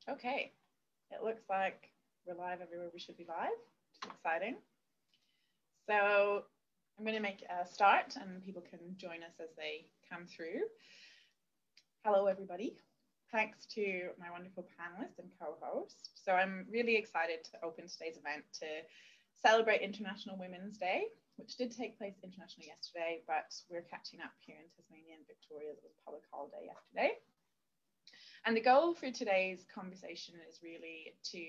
Okay, it looks like we're live everywhere we should be live, which is exciting. So I'm going to make a start and people can join us as they come through. Hello, everybody. Thanks to my wonderful panelists and co-host. So I'm really excited to open today's event to celebrate International Women's Day, which did take place internationally yesterday, but we're catching up here in Tasmania and Victoria. It was a public holiday yesterday. And the goal for today's conversation is really to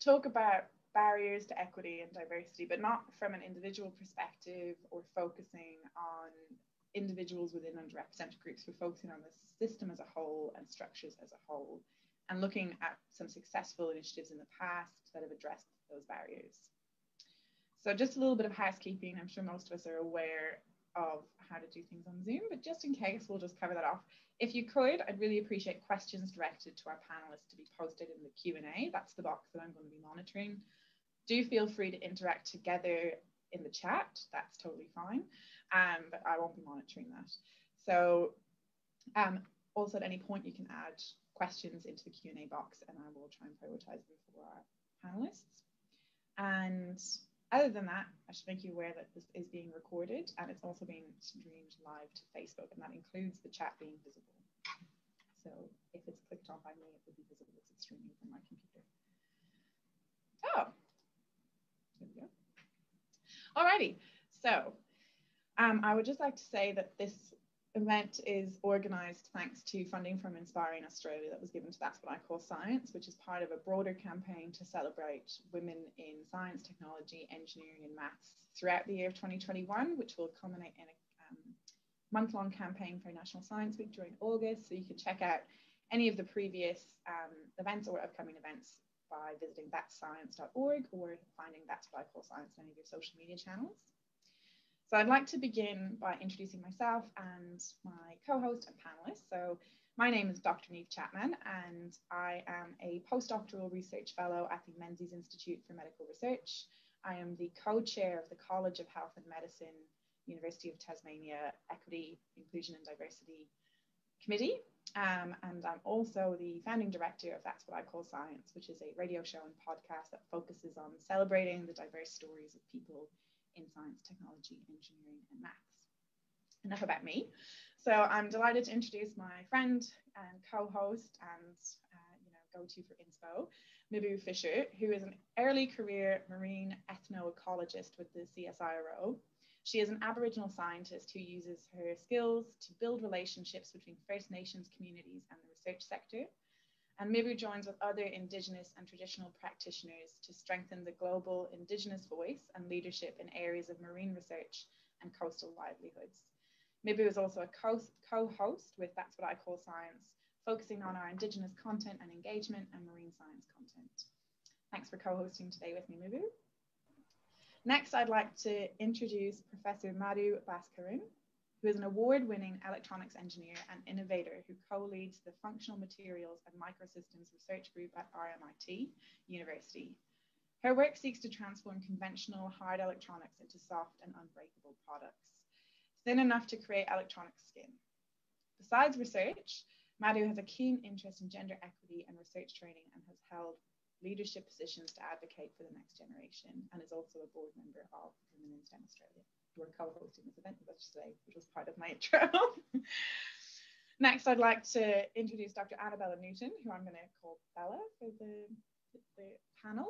talk about barriers to equity and diversity, but not from an individual perspective or focusing on individuals within underrepresented groups. We're focusing on the system as a whole and structures as a whole, and looking at some successful initiatives in the past that have addressed those barriers. So just a little bit of housekeeping. I'm sure most of us are aware of how to do things on Zoom, but just in case, we'll just cover that off. If you could, I'd really appreciate questions directed to our panelists to be posted in the Q&A. That's the box that I'm going to be monitoring. Do feel free to interact together in the chat. That's totally fine, but I won't be monitoring that. So also at any point, you can add questions into the Q&A box and I will try and prioritize them for our panelists. And other than that, I should make you aware that this is being recorded and it's also being streamed live to Facebook, and that includes the chat being visible. So if it's clicked on by me, it will be visible as it's streaming from my computer. Oh, there we go. Alrighty, so I would just like to say that this event is organised thanks to funding from Inspiring Australia that was given to That's What I Call Science, which is part of a broader campaign to celebrate women in science, technology, engineering and maths throughout the year of 2021, which will culminate in a month-long campaign for National Science Week during August. So you can check out any of the previous events or upcoming events by visiting thatscience.org or finding That's What I Call Science on any of your social media channels. So I'd like to begin by introducing myself and my co-host and panelists. So my name is Dr. Niamh Chapman, and I am a postdoctoral research fellow at the Menzies Institute for Medical Research. I am the co-chair of the College of Health and Medicine, University of Tasmania Equity, Inclusion and Diversity Committee. And I'm also the founding director of That's What I Call Science, which is a radio show and podcast that focuses on celebrating the diverse stories of people in science, technology, engineering, and maths. Enough about me. So I'm delighted to introduce my friend and co-host and go-to for inspo, Mibu Fischer, who is an early career marine ethnoecologist with the CSIRO. She is an Aboriginal scientist who uses her skills to build relationships between First Nations communities and the research sector. And Mibu joins with other Indigenous and traditional practitioners to strengthen the global Indigenous voice and leadership in areas of marine research and coastal livelihoods. Mibu is also a co-host with That's What I Call Science, focusing on our Indigenous content and engagement and marine science content. Thanks for co-hosting today with me, Mibu. Next, I'd like to introduce Professor Madhu Bhaskaran, who is an award-winning electronics engineer and innovator who co-leads the Functional Materials and Microsystems Research Group at RMIT University. Her work seeks to transform conventional hard electronics into soft and unbreakable products, thin enough to create electronic skin. Besides research, Madhu has a keen interest in gender equity and research training and has held leadership positions to advocate for the next generation, and is also a board member of Women in STEM Australia. We're co-hosting this event with us today, which was part of my intro. Next, I'd like to introduce Dr. Annabella Newton, who I'm going to call Bella for the panel.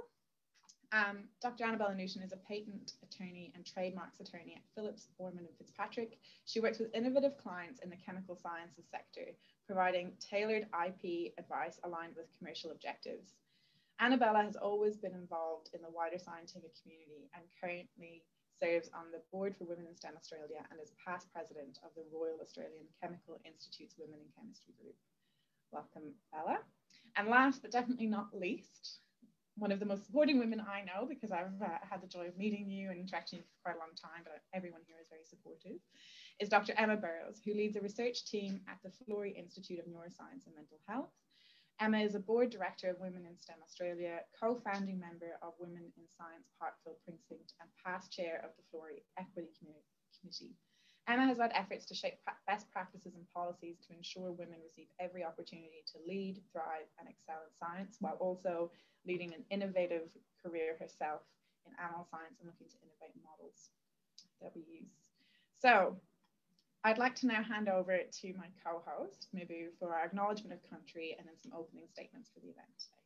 Dr. Annabella Newton is a patent attorney and trademarks attorney at Phillips, Orman and Fitzpatrick. She works with innovative clients in the chemical sciences sector, providing tailored IP advice aligned with commercial objectives. Annabella has always been involved in the wider scientific community and currently serves on the board for Women in STEM Australia and is past president of the Royal Australian Chemical Institute's Women in Chemistry group. Welcome, Bella. And last but definitely not least, one of the most supporting women I know, because I've had the joy of meeting you and interacting with you for quite a long time, but everyone here is very supportive, is Dr. Emma Burrows, who leads a research team at the Florey Institute of Neuroscience and Mental Health. Emma is a board director of Women in STEM Australia, co-founding member of Women in Science Parkville Precinct, and past chair of the Florey Equity Committee. Emma has led efforts to shape best practices and policies to ensure women receive every opportunity to lead, thrive, and excel in science, while also leading an innovative career herself in animal science and looking to innovate models that we use. So I'd like to now hand over to my co-host, Mibu, for our acknowledgement of country and then some opening statements for the event today.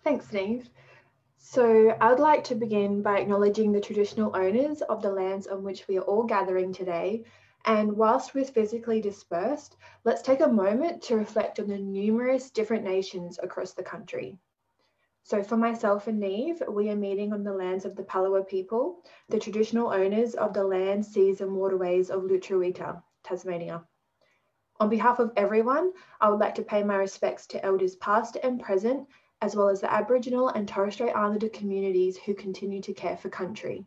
Thanks, Niamh. So I'd like to begin by acknowledging the traditional owners of the lands on which we are all gathering today. And whilst we're physically dispersed, let's take a moment to reflect on the numerous different nations across the country. So for myself and Niamh, we are meeting on the lands of the Palawa people, the traditional owners of the land, seas and waterways of Lutruwita, Tasmania. On behalf of everyone, I would like to pay my respects to elders past and present, as well as the Aboriginal and Torres Strait Islander communities who continue to care for country.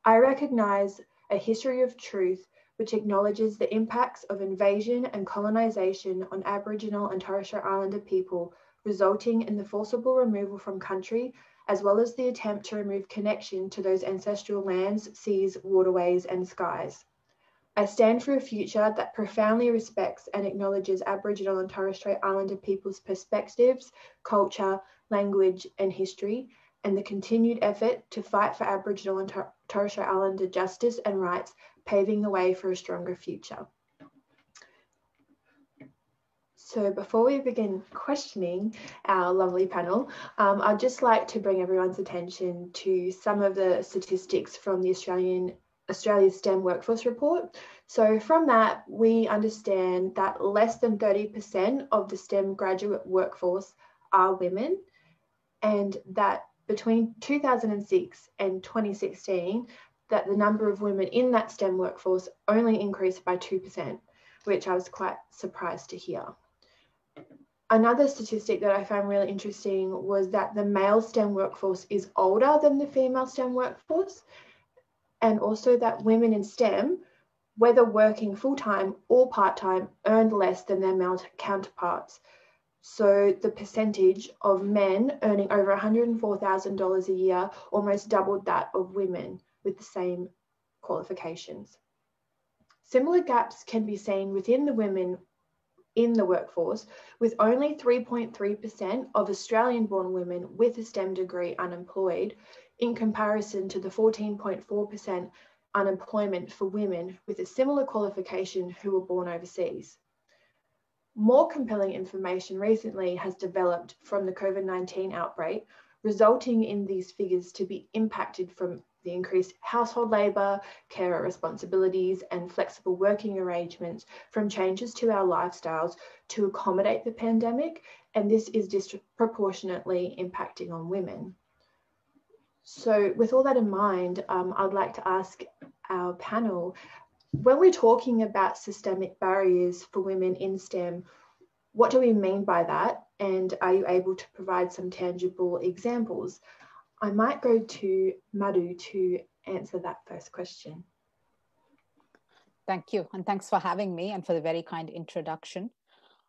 I recognise a history of truth which acknowledges the impacts of invasion and colonisation on Aboriginal and Torres Strait Islander people, resulting in the forcible removal from country, as well as the attempt to remove connection to those ancestral lands, seas, waterways and skies. I stand for a future that profoundly respects and acknowledges Aboriginal and Torres Strait Islander people's perspectives, culture, language and history, and the continued effort to fight for Aboriginal and Torres Strait Islander justice and rights, paving the way for a stronger future. So before we begin questioning our lovely panel, I'd just like to bring everyone's attention to some of the statistics from the Australia's STEM workforce report. So from that, we understand that less than 30% of the STEM graduate workforce are women, and that between 2006 and 2016, that the number of women in that STEM workforce only increased by 2%, which I was quite surprised to hear. Another statistic that I found really interesting was that the male STEM workforce is older than the female STEM workforce, and also that women in STEM, whether working full-time or part-time, earned less than their male counterparts. So the percentage of men earning over $104,000 a year almost doubled that of women with the same qualifications. Similar gaps can be seen within the women in the workforce, with only 3.3% of Australian-born women with a STEM degree unemployed, in comparison to the 14.4% unemployment for women with a similar qualification who were born overseas. More compelling information recently has developed from the COVID-19 outbreak, resulting in these figures to be impacted from the increased household labour, carer responsibilities and flexible working arrangements from changes to our lifestyles to accommodate the pandemic, and this is disproportionately impacting on women. So with all that in mind, I'd like to ask our panel, when we're talking about systemic barriers for women in STEM, what do we mean by that? And are you able to provide some tangible examples? I might go to Madhu to answer that first question. Thank you. And thanks for having me and for the very kind introduction.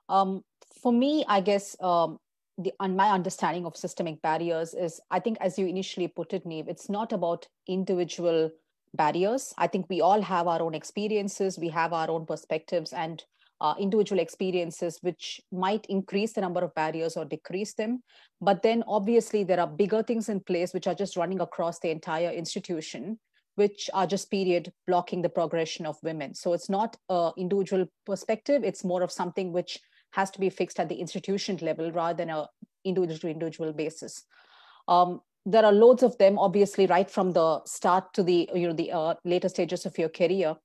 For me, I guess, my understanding of systemic barriers is, I think as you initially put it, Niamh, it's not about individual barriers. I think we all have our own experiences, we have our own perspectives and individual experiences, which might increase the number of barriers or decrease them. But then obviously there are bigger things in place which are just running across the entire institution, which are just period blocking the progression of women. So it's not an individual perspective, it's more of something which has to be fixed at the institution level rather than an individual to individual basis. There are loads of them, obviously, right from the start to the later stages of your career.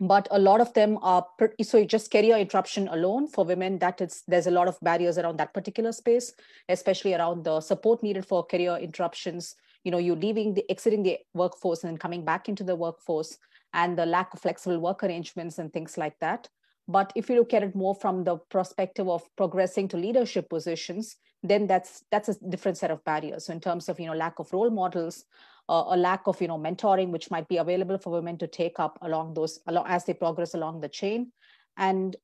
But a lot of them are, so just career interruption alone for women, there's a lot of barriers around that particular space, especially around the support needed for career interruptions, you exiting the workforce and then coming back into the workforce, and the lack of flexible work arrangements and things like that. But if you look at it more from the perspective of progressing to leadership positions, then that's a different set of barriers. So in terms of, lack of role models, a lack of, mentoring, which might be available for women to take up as they progress along the chain. And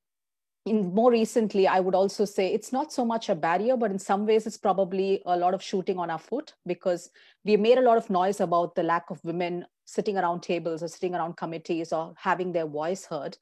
more recently, I would also say it's not so much a barrier, but in some ways it's probably a lot of shooting on our foot, because we made a lot of noise about the lack of women sitting around tables or sitting around committees or having their voice heard.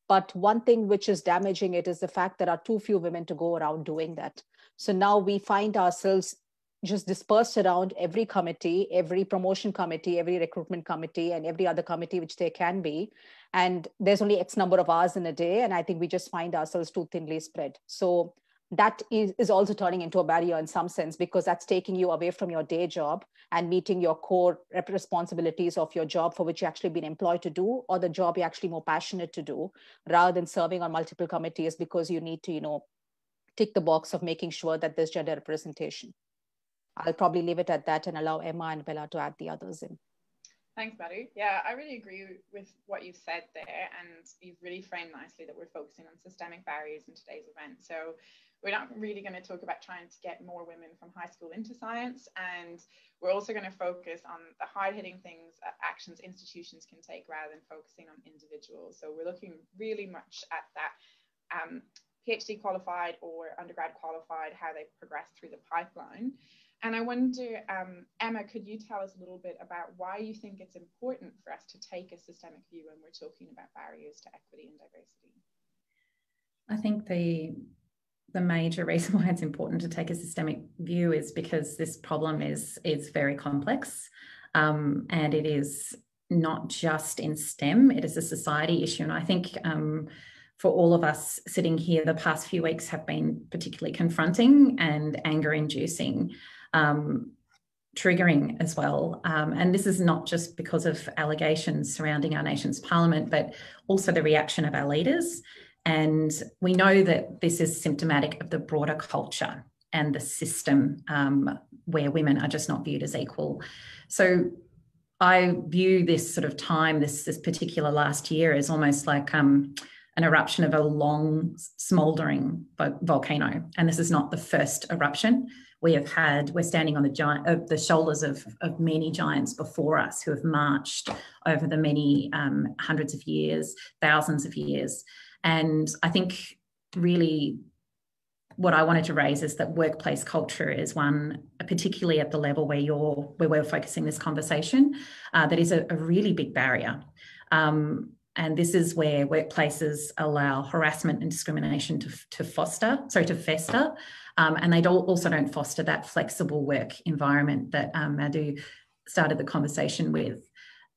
But one thing which is damaging it is the fact there are too few women to go around doing that. So now we find ourselves just dispersed around every committee, every promotion committee, every recruitment committee, and every other committee which there can be. And there's only X number of hours in a day. And I think we just find ourselves too thinly spread. So that is also turning into a barrier in some sense, because that's taking you away from your day job and meeting your core responsibilities of your job for which you've actually been employed to do, or the job you're actually more passionate to do, rather than serving on multiple committees because you need to, tick the box of making sure that there's gender representation. I'll probably leave it at that and allow Emma and Bella to add the others in. Thanks, Madhu. Yeah, I really agree with what you've said there, and you've really framed nicely that we're focusing on systemic barriers in today's event. So we're not really going to talk about trying to get more women from high school into science, and we're also going to focus on the hard-hitting things, actions institutions can take, rather than focusing on individuals. So we're looking really much at that PhD qualified or undergrad qualified, how they progress through the pipeline. And I wonder, Emma, could you tell us a little bit about why you think it's important for us to take a systemic view when we're talking about barriers to equity and diversity? I think the major reason why it's important to take a systemic view is because this problem is very complex, and it is not just in STEM, it is a society issue. And I think for all of us sitting here, the past few weeks have been particularly confronting and anger-inducing, triggering as well. And this is not just because of allegations surrounding our nation's parliament, but also the reaction of our leaders. And we know that this is symptomatic of the broader culture and the system where women are just not viewed as equal. So I view this sort of time, this particular last year, as almost like an eruption of a long smouldering volcano. And this is not the first eruption. We're standing on the shoulders of many giants before us who have marched over the many hundreds of years, thousands of years. And I think really what I wanted to raise is that workplace culture is one, particularly at the level where we're focusing this conversation, that is a really big barrier. And this is where workplaces allow harassment and discrimination to fester. And they also don't foster that flexible work environment that Madhu started the conversation with.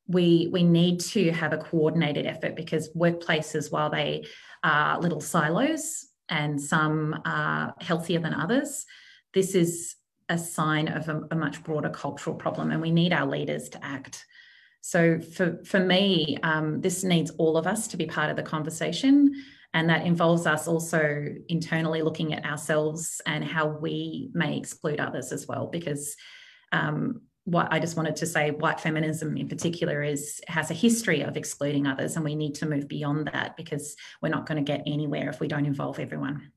We need to have a coordinated effort, because workplaces, while they are little silos and some are healthier than others, this is a sign of a much broader cultural problem, and we need our leaders to act. So for me, this needs all of us to be part of the conversation, and that involves us also internally looking at ourselves and how we may exclude others as well, because what I just wanted to say, white feminism in particular has a history of excluding others, and we need to move beyond that, because we're not going to get anywhere if we don't involve everyone.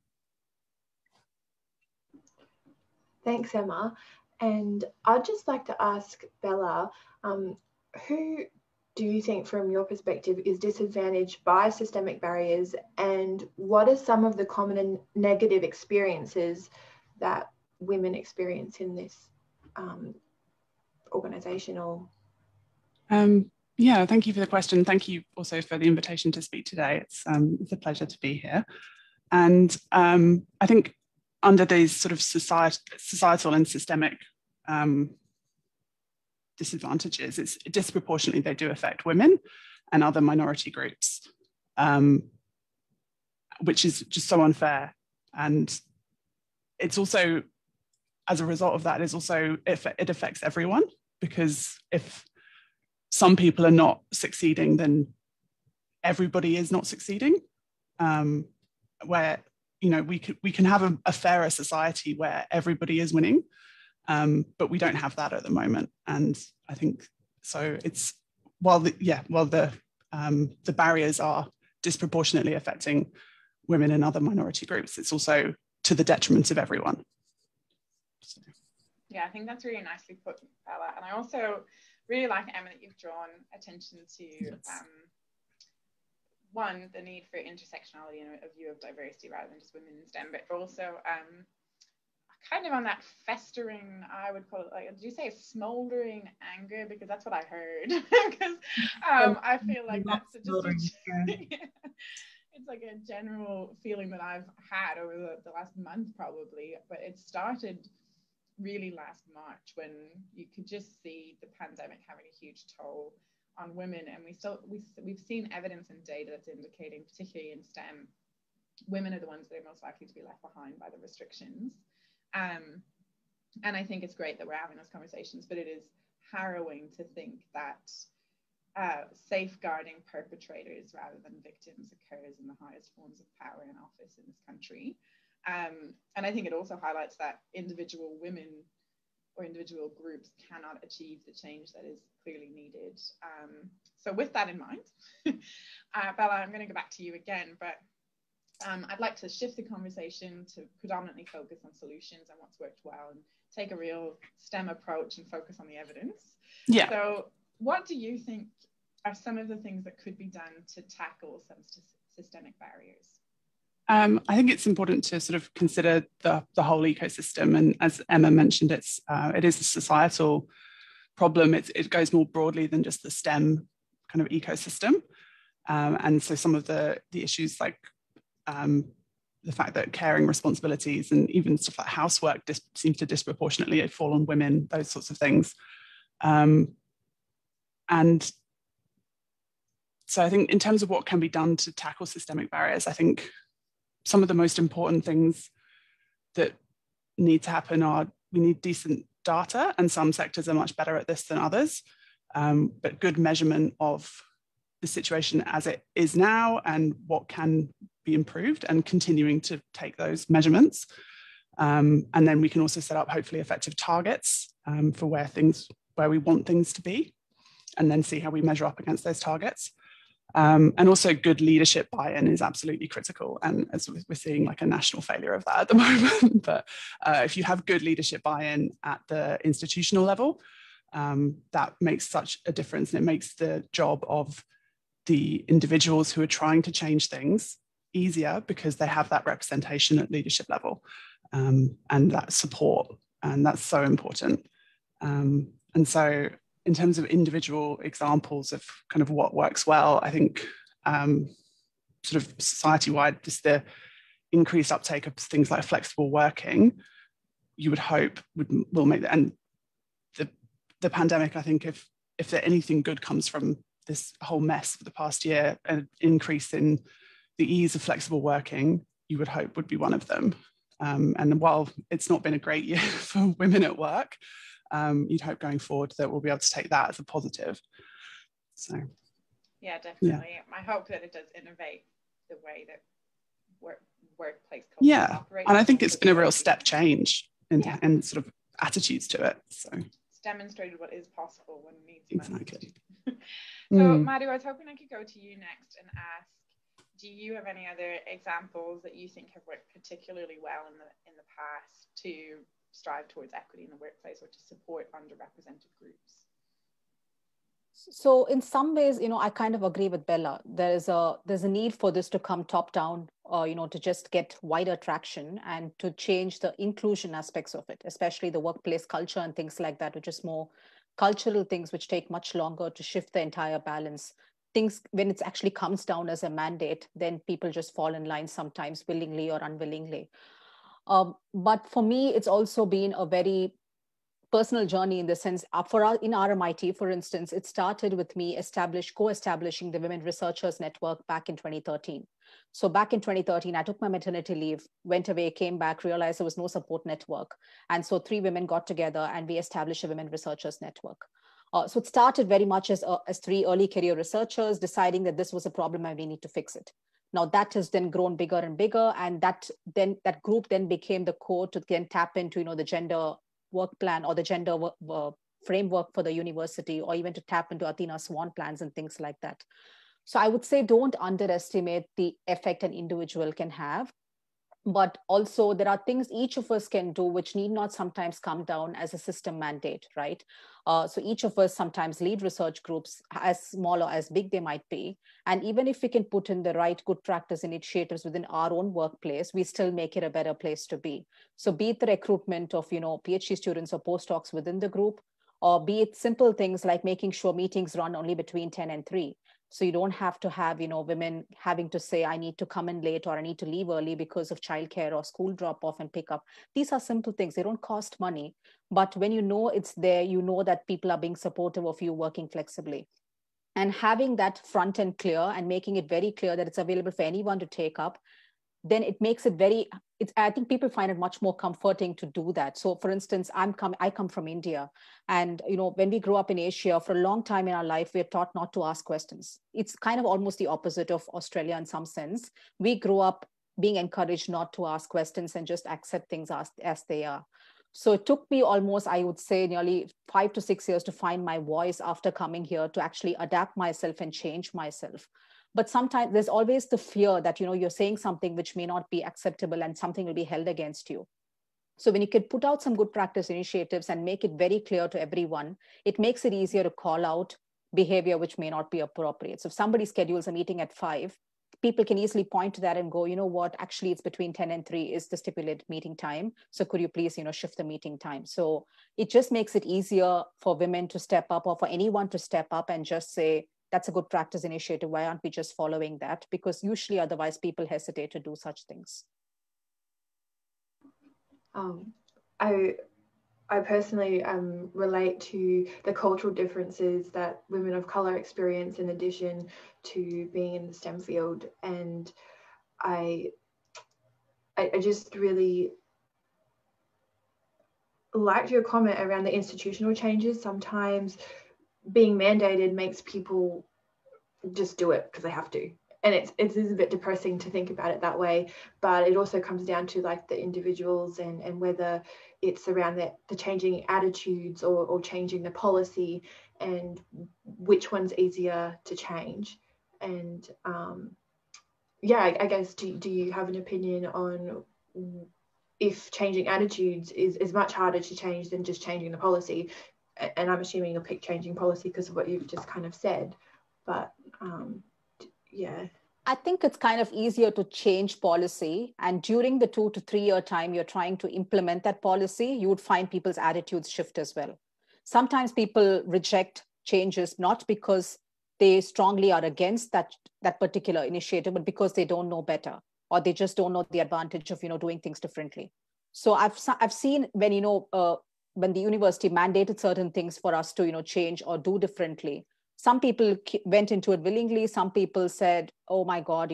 Thanks, Emma. And I'd just like to ask Bella, who do you think, from your perspective, is disadvantaged by systemic barriers, and what are some of the common and negative experiences that women experience in this organisational? Yeah, thank you for the question. Thank you also for the invitation to speak today. It's a pleasure to be here. And I think under these sort of societal and systemic disadvantages, it's disproportionately they do affect women and other minority groups, which is just so unfair. And it's also, as a result of that, it affects everyone, because if some people are not succeeding, then everybody is not succeeding. Where we can have a fairer society where everybody is winning. But we don't have that at the moment, and I think so. It's while the barriers are disproportionately affecting women and other minority groups, it's also to the detriment of everyone. So. Yeah, I think that's really nicely put, Bella. And I also really like, Emma, that you've drawn attention to one, the need for intersectionality and a view of diversity rather than just women in STEM, but also kind of on that festering, I would call it, like, did you say smoldering anger? Because that's what I heard. Because I feel like that's just it's like a general feeling that I've had over the last month probably, but it started really last March when you could just see the pandemic having a huge toll on women, and we've seen evidence and data that's indicating, particularly in STEM, women are the ones that are most likely to be left behind by the restrictions. And I think it's great that we're having those conversations, but it is harrowing to think that safeguarding perpetrators rather than victims occurs in the highest forms of power and office in this country. And I think it also highlights that individual women or individual groups cannot achieve the change that is clearly needed. So with that in mind, Bella, I'm going to go back to you again, but I'd like to shift the conversation to predominantly focus on solutions and what's worked well and take a real STEM approach and focus on the evidence. Yeah. So what do you think are some of the things that could be done to tackle some systemic barriers? I think it's important to sort of consider the whole ecosystem. And as Emma mentioned, it is a societal problem. It goes more broadly than just the STEM kind of ecosystem. And so some of the issues like the fact that caring responsibilities and even stuff like housework seems to disproportionately fall on women, those sorts of things. And so I think in terms of what can be done to tackle systemic barriers, I think some of the most important things that need to happen are we need decent data, and some sectors are much better at this than others, but good measurement of the situation as it is now and what can be improved, and continuing to take those measurements. And then we can also set up hopefully effective targets for where we want things to be, and then see how we measure up against those targets. And also good leadership buy-in is absolutely critical. And as we're seeing like a national failure of that at the moment, but if you have good leadership buy-in at the institutional level, that makes such a difference. And it makes the job of the individuals who are trying to change things easier because they have that representation at leadership level and that support. And that's so important. And so in terms of individual examples of kind of what works well, I think sort of society-wide, just the increased uptake of things like flexible working, you would hope will make that. And the pandemic, I think if there anything good comes from this whole mess for the past year, an increase in the ease of flexible working, you would hope would be one of them. And while it's not been a great year for women at work, you'd hope going forward that we'll be able to take that as a positive. So, yeah, definitely. Yeah. I hope that it does innovate the way that workplace culture operates. And I think it's been a real step change in sort of attitudes to it. So it's demonstrated what is possible when needs exactly. So Madhu, I was hoping I could go to you next and ask, do you have any other examples that you think have worked particularly well in the past to strive towards equity in the workplace or to support underrepresented groups? So in some ways, I kind of agree with Bella. There's a need for this to come top down, to just get wider traction and to change the inclusion aspects of it, especially the workplace culture and things like that, which is more cultural things which take much longer to shift the entire balance. Things when it actually comes down as a mandate, then people just fall in line sometimes willingly or unwillingly. But for me, it's also been a very personal journey in the sense, in RMIT, for instance, it started with me co-establishing the Women Researchers Network back in 2013. So back in 2013, I took my maternity leave, went away, came back, realized there was no support network. And so 3 women got together and we established a Women Researchers Network. So it started very much as 3 early career researchers deciding that this was a problem and we need to fix it. Now that has then grown bigger and bigger, and that group then became the core to then tap into the gender work plan or the gender framework for the university, or even to tap into Athena Swan plans and things like that. So I would say don't underestimate the effect an individual can have. But also there are things each of us can do which need not sometimes come down as a system mandate, right? So each of us sometimes lead research groups, as small or as big they might be. And even if we can put in the right good practice initiatives within our own workplace, we still make it a better place to be. So be it the recruitment of, PhD students or postdocs within the group, or be it simple things like making sure meetings run only between 10 and 3. So you don't have to have, women having to say, I need to come in late or I need to leave early because of childcare or school drop off and pick up. These are simple things. They don't cost money. But when you know it's there, you know that people are being supportive of you working flexibly. And having that front end clear and making it very clear that it's available for anyone to take up, then it makes it I think people find it much more comforting to do that. So for instance, I come from India, and when we grew up in Asia, for a long time in our life, we are taught not to ask questions. It's kind of almost the opposite of Australia in some sense. We grew up being encouraged not to ask questions and just accept things as they are. So it took me almost, I would say, nearly 5 to 6 years to find my voice after coming here, to actually adapt myself and change myself. But sometimes there's always the fear that, you're saying something which may not be acceptable and something will be held against you. So when you can put out some good practice initiatives and make it very clear to everyone, it makes it easier to call out behavior which may not be appropriate. So if somebody schedules a meeting at 5, people can easily point to that and go, you know what, actually it's between 10 and 3 is the stipulated meeting time. So could you please, shift the meeting time? So it just makes it easier for women to step up, or for anyone to step up and just say, that's a good practice initiative. Why aren't we just following that? Because usually otherwise people hesitate to do such things. I personally relate to the cultural differences that women of colour experience in addition to being in the STEM field. And I just really liked your comment around the institutional changes. Sometimes being mandated makes people just do it because they have to. And it is a bit depressing to think about it that way, but it also comes down to like the individuals and whether it's around the changing attitudes or changing the policy, and which one's easier to change. And I guess, do you have an opinion on if changing attitudes is much harder to change than just changing the policy? And I'm assuming you'll pick changing policy because of what you've just kind of said. But yeah. I think it's kind of easier to change policy. And during the 2 to 3 year time you're trying to implement that policy, you would find people's attitudes shift as well. Sometimes people reject changes not because they strongly are against that particular initiative, but because they don't know better, or they just don't know the advantage of doing things differently. So I've seen when when the university mandated certain things for us to change or do differently, some people went into it willingly. Some people said, oh my God,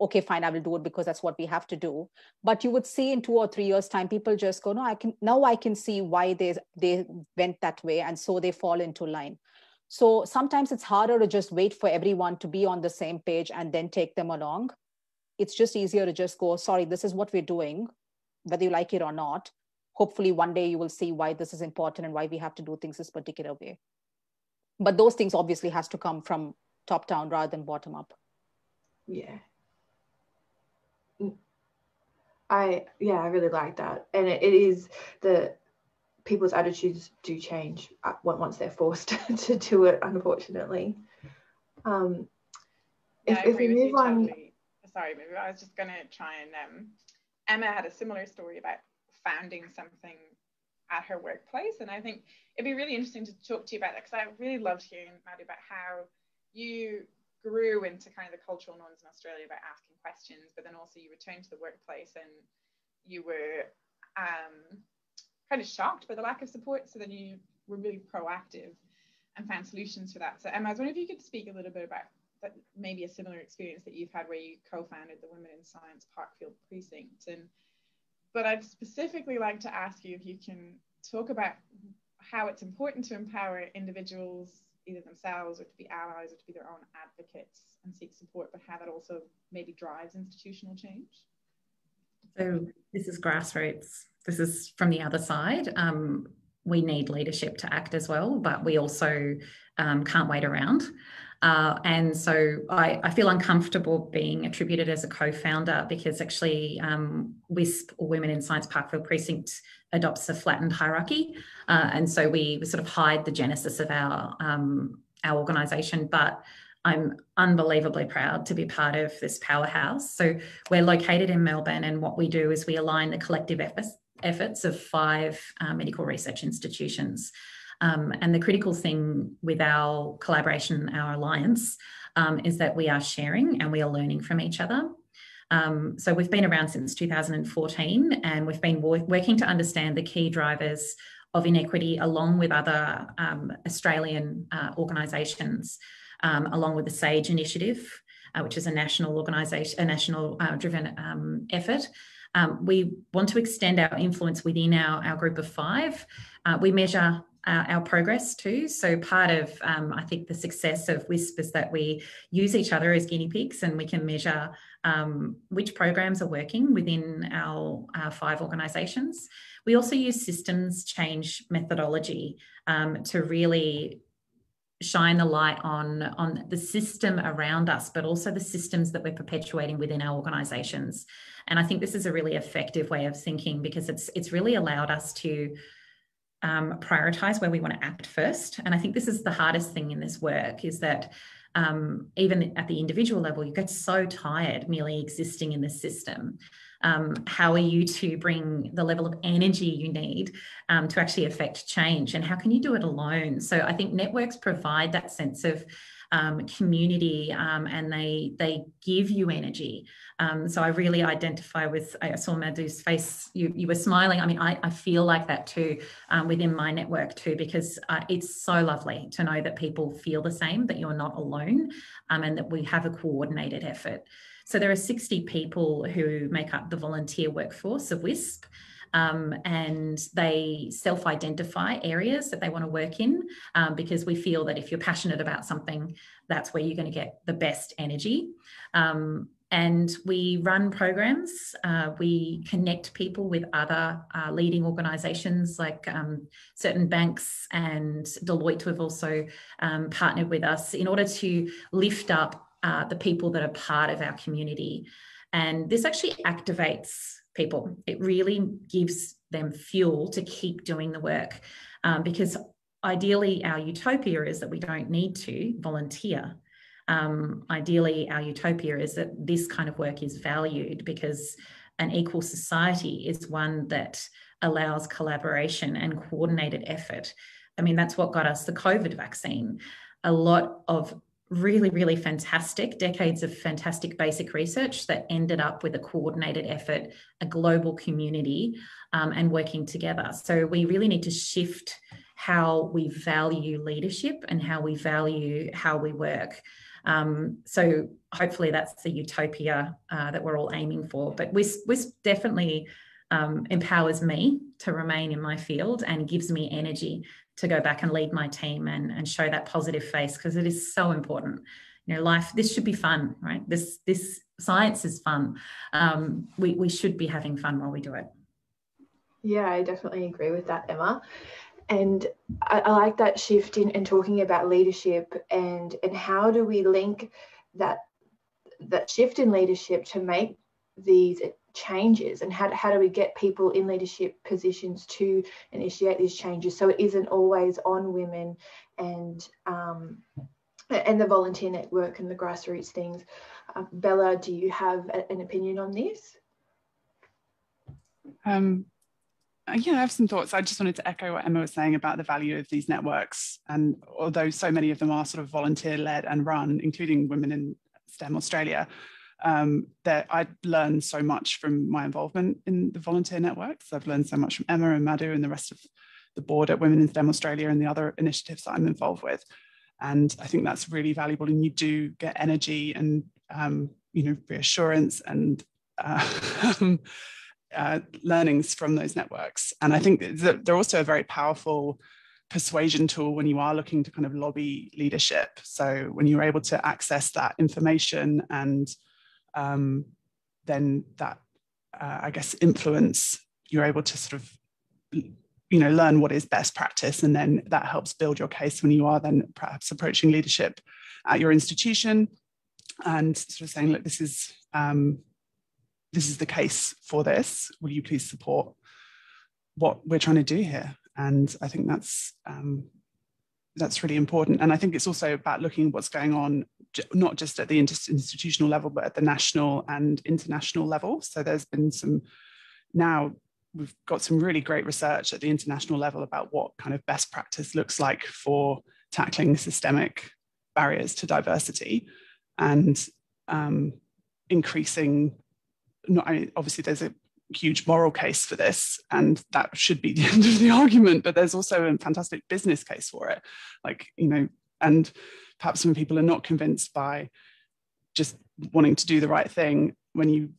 okay, fine, I will do it because that's what we have to do. But you would see in 2 or 3 years time, people just go, no, I can see why they went that way. And so they fall into line. So sometimes it's harder to just wait for everyone to be on the same page and then take them along. It's just easier to just go, sorry, this is what we're doing, whether you like it or not. Hopefully one day you will see why this is important and why we have to do things this particular way. But those things obviously has to come from top down rather than bottom up. Yeah. I really like that. And it is people's attitudes do change once they're forced to do it, unfortunately. If we move on. Totally. Sorry, maybe I was just going to try and Emma had a similar story about founding something at her workplace, and I think it'd be really interesting to talk to you about that, because I really loved hearing, Madhu, about how you grew into kind of the cultural norms in Australia about asking questions, but then also you returned to the workplace and you were kind of shocked by the lack of support, so then you were really proactive and found solutions for that. So Emma, I was wondering if you could speak a little bit about that, maybe a similar experience that you've had where you co-founded the Women in Science Parkfield Precinct. But I'd specifically like to ask you if you can talk about how it's important to empower individuals, either themselves or to be allies or to be their own advocates and seek support, but how that also maybe drives institutional change. So this is grassroots. This is from the other side. We need leadership to act as well, but we also can't wait around. And so I feel uncomfortable being attributed as a co-founder, because actually WISP, or Women in Science Parkville Precinct, adopts a flattened hierarchy. And so we sort of hide the genesis of our organisation. But I'm unbelievably proud to be part of this powerhouse. So we're located in Melbourne, and what we do is we align the collective efforts of 5 medical research institutions. And the critical thing with our collaboration, our alliance, is that we are sharing and we are learning from each other. So we've been around since 2014, and we've been working to understand the key drivers of inequity, along with other Australian organisations, along with the SAGE initiative, which is a national organisation, a national driven effort. We want to extend our influence within our group of 5. We measure our progress too. So part of, I think, the success of WISP is that we use each other as guinea pigs, and we can measure which programs are working within our 5 organisations. We also use systems change methodology to really shine the light on the system around us, but also the systems that we're perpetuating within our organisations. And I think this is a really effective way of thinking, because it's really allowed us to prioritise where we want to act first. And I think this is the hardest thing in this work, is that even at the individual level, you get so tired merely existing in the system. How are you to bring the level of energy you need to actually affect change, and how can you do it alone? So I think networks provide that sense of community, and they give you energy. So I really identify with, I saw Madhu's face, you were smiling. I mean, I feel like that too within my network too, because it's so lovely to know that people feel the same, that you're not alone, and that we have a coordinated effort. So there are 60 people who make up the volunteer workforce of WISP. And they self-identify areas that they want to work in, because we feel that if you're passionate about something, that's where you're going to get the best energy. And we run programs. We connect people with other leading organisations, like certain banks and Deloitte, who have also partnered with us in order to lift up the people that are part of our community. And this actually activates people. It really gives them fuel to keep doing the work, because ideally our utopia is that we don't need to volunteer. Ideally our utopia is that this kind of work is valued, because an equal society is one that allows collaboration and coordinated effort. I mean, that's what got us the COVID vaccine. A lot of really, really fantastic decades of fantastic basic research that ended up with a coordinated effort, a global community, and working together. So we really need to shift how we value leadership and how we value how we work. So hopefully that's the utopia that we're all aiming for. But WISP definitely empowers me to remain in my field and gives me energy to go back and lead my team and show that positive face, because it is so important. You know, life, this should be fun, right? This science is fun. We should be having fun while we do it. Yeah, I definitely agree with that, Emma. And I like that shift in talking about leadership, and how do we link that shift in leadership to make these changes, and how do we get people in leadership positions to initiate these changes, so it isn't always on women and the volunteer network and the grassroots things. Bella, do you have an opinion on this? Yeah, I have some thoughts. I just wanted to echo what Emma was saying about the value of these networks. And although so many of them are sort of volunteer-led and run, including Women in STEM Australia, that I learned so much from my involvement in the volunteer networks. I've learned so much from Emma and Madhu and the rest of the board at Women in STEM Australia and the other initiatives that I'm involved with. And I think that's really valuable. And you do get energy and reassurance and learnings from those networks. And I think they're also a very powerful persuasion tool when you are looking to kind of lobby leadership. So when you're able to access that information and then that, I guess, influence, you're able to sort of, learn what is best practice. And then that helps build your case when you are then perhaps approaching leadership at your institution, and sort of saying, look, this is the case for this. Will you please support what we're trying to do here? And I think that's really important. And I think it's also about looking at what's going on, not just at the institutional level, but at the national and international level. So there's been we've got some really great research at the international level about what kind of best practice looks like for tackling systemic barriers to diversity and increasing, obviously there's a huge moral case for this, and that should be the end of the argument, but there's also a fantastic business case for it. And perhaps when people are not convinced by just wanting to do the right thing, when you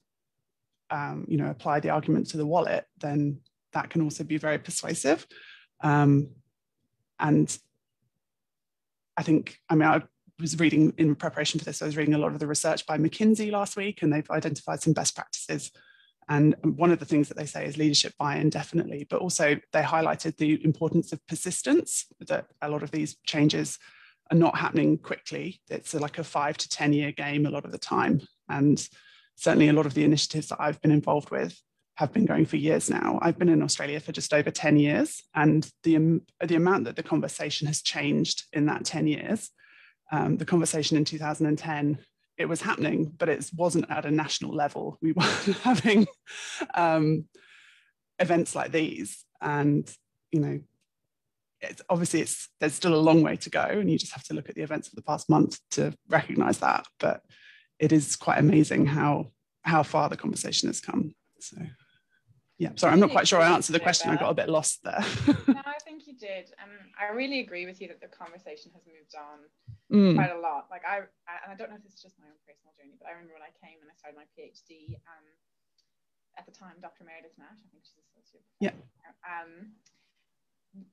apply the argument to the wallet, then that can also be very persuasive. And I think, I was reading in preparation for this, I was reading a lot of the research by McKinsey last week, and they've identified some best practices. And one of the things that they say is leadership buy-in, definitely, but also they highlighted the importance of persistence, that a lot of these changes are not happening quickly. It's like a 5 to 10 year game a lot of the time. And certainly a lot of the initiatives that I've been involved with have been going for years now. I've been in Australia for just over 10 years, and the amount that the conversation has changed in that 10 years, the conversation in 2010, it was happening, but it wasn't at a national level. We weren't having events like these. And, there's still a long way to go, and you just have to look at the events of the past month to recognize that. But it is quite amazing how far the conversation has come. So, yeah, sorry, I'm not quite sure I answered the question. I got a bit lost there. No, I think you did. And I really agree with you that the conversation has moved on quite a lot. Like I don't know if this is just my own personal journey, but I remember when I came and I started my PhD, at the time, Dr. Meredith Nash, I think she's associate professor,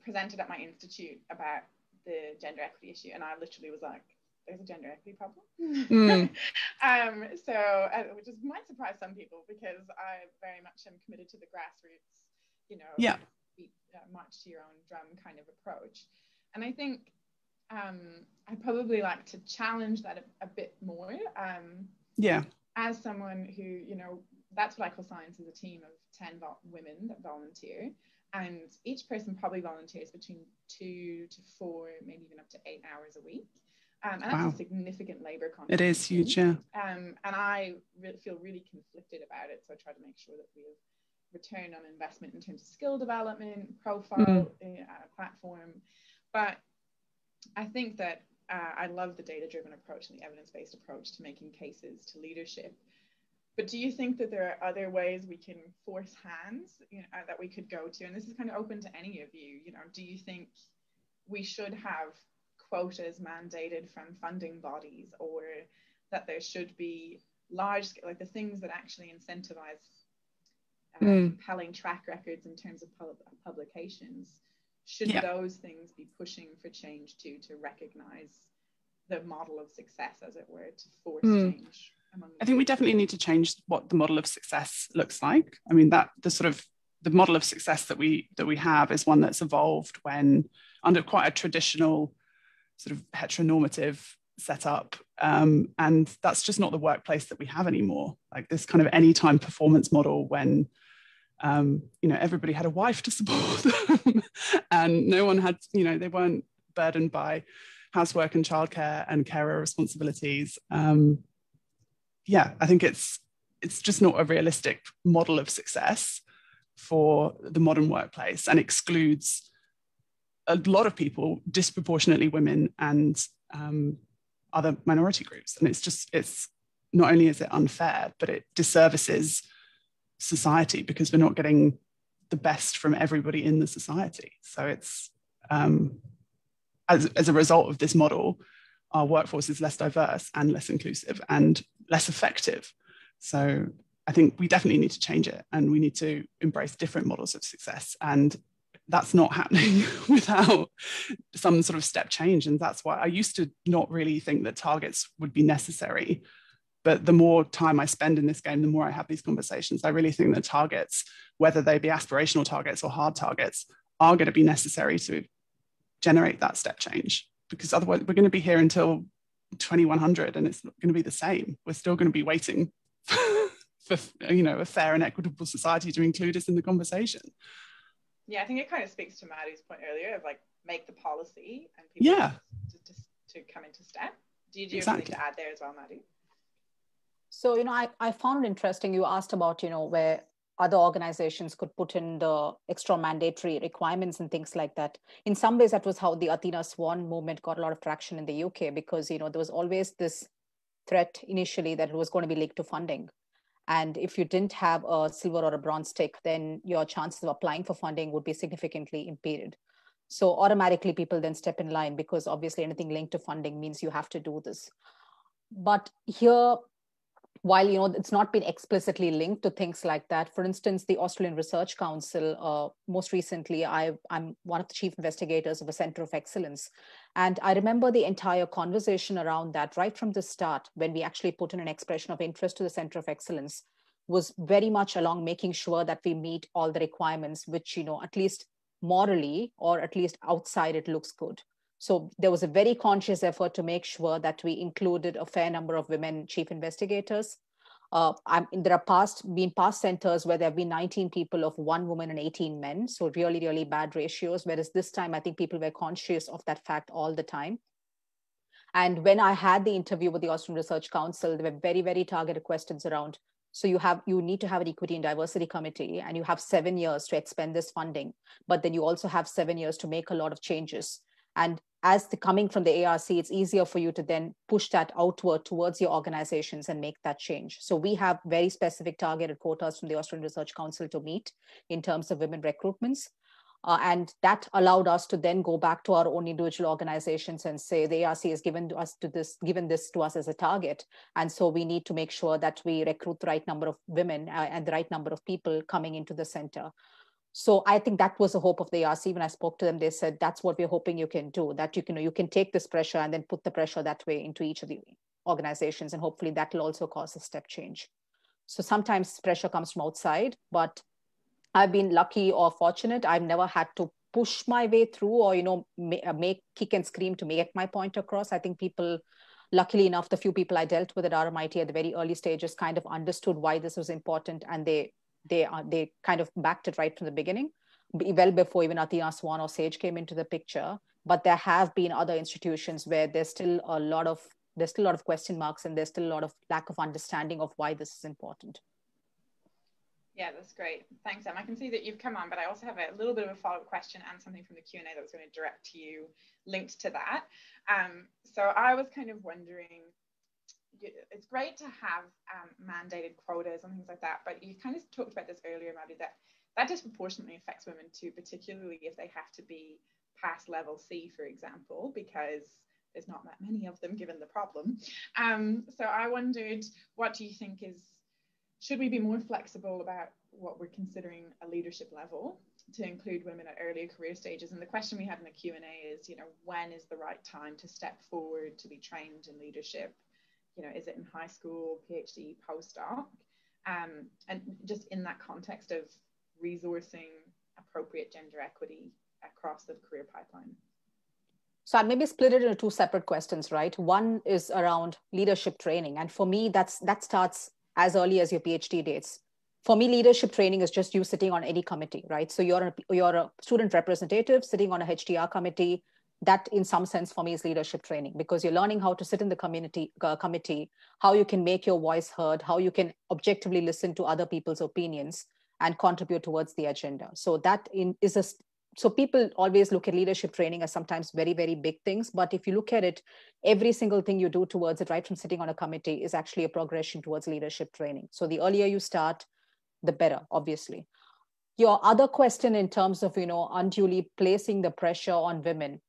presented at my institute about the gender equity issue. And I literally was like, there's a gender equity problem. Which might surprise some people, because I very much am committed to the grassroots, march to your own drum kind of approach. And I think I'd probably like to challenge that a bit more. As someone who, that's what I call science, is a team of 10 women that volunteer. And each person probably volunteers between 2 to 4, maybe even up to 8 hours a week. And that's a significant labour contribution. It is huge, yeah. And I feel really conflicted about it. So I try to make sure that we have return on investment in terms of skill development, profile, platform. But I think that I love the data-driven approach and the evidence-based approach to making cases to leadership. But do you think that there are other ways we can force hands, that we could go to? And this is kind of open to any of you. Do you think we should have quotas mandated from funding bodies, or that there should be large scale, like the things that actually incentivize compelling track records in terms of publications? Should those things be pushing for change to recognize the model of success, as it were, to force change? I think we definitely need to change what the model of success looks like. I mean, that the model of success that we have is one that's evolved when under quite a traditional sort of heteronormative setup, and that's just not the workplace that we have anymore. Like this kind of anytime performance model when everybody had a wife to support them and no one had, they weren't burdened by housework and childcare and carer responsibilities. I think it's just not a realistic model of success for the modern workplace, and excludes a lot of people, disproportionately women and other minority groups. And it's not only is it unfair, but it disservices society, because we're not getting the best from everybody in the society. So it's as a result of this model, our workforce is less diverse and less inclusive and less effective. So I think we definitely need to change it, and we need to embrace different models of success. And that's not happening without some sort of step change. And that's why I used to not really think that targets would be necessary. But the more time I spend in this game, the more I have these conversations. I really think that targets, whether they be aspirational targets or hard targets, are going to be necessary to generate that step change. Because otherwise we're going to be here until 2100 and it's going to be the same. We're still going to be waiting for, you know, a fair and equitable society to include us in the conversation. Yeah, I think it kind of speaks to Madhu's point earlier of like make the policy and people to come into STEM. Do you have something to add there as well, Madhu? So, you know, I found it interesting. You asked about, you know, where other organizations could put in the extra mandatory requirements and things like that. In some ways, that was how the Athena Swan movement got a lot of traction in the UK, because, you know, there was always this threat initially that it was going to be linked to funding. And if you didn't have a silver or a bronze tick, then your chances of applying for funding would be significantly impeded. So automatically people then step in line, because obviously anything linked to funding means you have to do this. But here, while, you know, it's not been explicitly linked to things like that, for instance, the Australian Research Council, most recently, I'm one of the chief investigators of a Centre of Excellence. And I remember the entire conversation around that right from the start, when we actually put in an expression of interest to the Centre of Excellence, was very much along making sure that we meet all the requirements, which, you know, at least morally or at least outside it looks good. So there was a very conscious effort to make sure that we included a fair number of women chief investigators. There are been past centers where there have been 19 people of 1 woman and 18 men. So really, really bad ratios. Whereas this time, I think people were conscious of that fact all the time. And when I had the interview with the Australian Research Council, there were very, very targeted questions around. So you need to have an equity and diversity committee, and you have 7 years to expend this funding. But then you also have 7 years to make a lot of changes. And as coming from the ARC, it's easier for you to then push that outward towards your organizations and make that change. So we have very specific targeted quotas from the Australian Research Council to meet in terms of women recruitments. And that allowed us to then go back to our own individual organizations and say, the ARC has given this to us as a target. And so we need to make sure that we recruit the right number of women and the right number of people coming into the center. So I think that was the hope of the ARC. When I spoke to them, they said, that's what we're hoping you can do, that you can take this pressure and then put the pressure that way into each of the organizations. And hopefully that will also cause a step change. So sometimes pressure comes from outside, but I've been lucky or fortunate. I've never had to push my way through or, you know, make kick and scream to make my point across. I think people, luckily enough, the few people I dealt with at RMIT at the very early stages kind of understood why this was important, and they kind of backed it right from the beginning, well before even Athena Swan or SAGE came into the picture. But there have been other institutions where there's still a lot of question marks, and there's still a lot of lack of understanding of why this is important. Yeah, that's great. Thanks, Em. I can see that you've come on, but I also have a little bit of a follow-up question and something from the Q&A that was going to direct to you linked to that. So I was kind of wondering, it's great to have mandated quotas and things like that, but you kind of talked about this earlier, Madhu, that disproportionately affects women too, particularly if they have to be past level C, for example, because there's not that many of them given the problem. So I wondered, what do you think should we be more flexible about what we're considering a leadership level to include women at earlier career stages? And the question we had in the Q&A is, you know, when is the right time to step forward to be trained in leadership? You know, is it in high school, PhD, postdoc? And just in that context of resourcing appropriate gender equity across the career pipeline. So I maybe split it into 2 separate questions, right? One is around leadership training. And for me, that starts as early as your PhD dates. For me, leadership training is just you sitting on any committee, right? So you're a student representative sitting on a HDR committee. That in some sense for me is leadership training, because you're learning how to sit in the committee, how you can make your voice heard, how you can objectively listen to other people's opinions and contribute towards the agenda. So so people always look at leadership training as sometimes very, very big things. But if you look at it, every single thing you do towards it, right from sitting on a committee, is actually a progression towards leadership training. So the earlier you start, the better, obviously. Your other question in terms of, you know, unduly placing the pressure on women.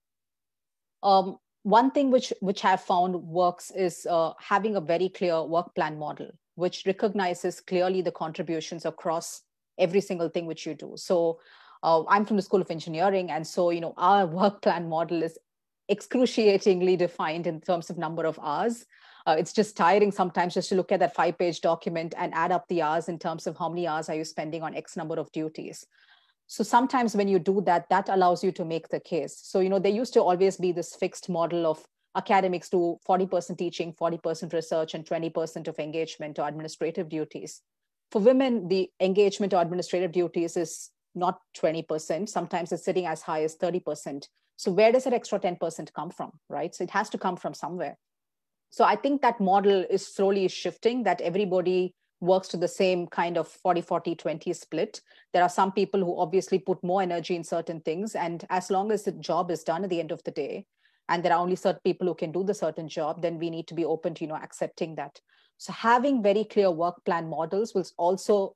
One thing which I've found works is having a very clear work plan model, which recognizes clearly the contributions across every single thing which you do. So I'm from the School of Engineering. And so, you know, our work plan model is excruciatingly defined in terms of number of hours. It's just tiring sometimes just to look at that 5-page document and add up the hours in terms of how many hours are you spending on X number of duties. So sometimes when you do that, that allows you to make the case. So, you know, there used to always be this fixed model of academics do 40% teaching, 40% research, and 20% of engagement or administrative duties. For women, the engagement or administrative duties is not 20%. Sometimes it's sitting as high as 30%. So where does that extra 10% come from, right? So it has to come from somewhere. So I think that model is slowly shifting, that everybody works to the same kind of 40-40-20 split. There are some people who obviously put more energy in certain things. And as long as the job is done at the end of the day, and there are only certain people who can do the certain job, then we need to be open to, accepting that. So having very clear work plan models will also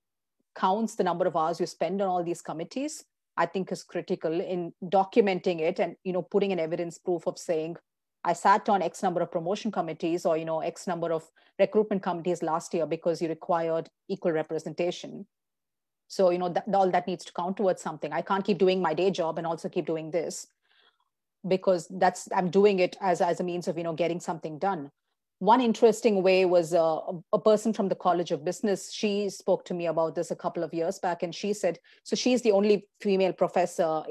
counts the number of hours you spend on all these committees, I think is critical in documenting it and, putting an evidence proof of saying, I sat on X number of promotion committees or, X number of recruitment committees last year because you required equal representation. So, all that needs to count towards something. I can't keep doing my day job and also keep doing this, because I'm doing it as a means of, getting something done. One interesting way was a person from the College of Business. She spoke to me about this a couple of years back, and she said, so she's the only female professor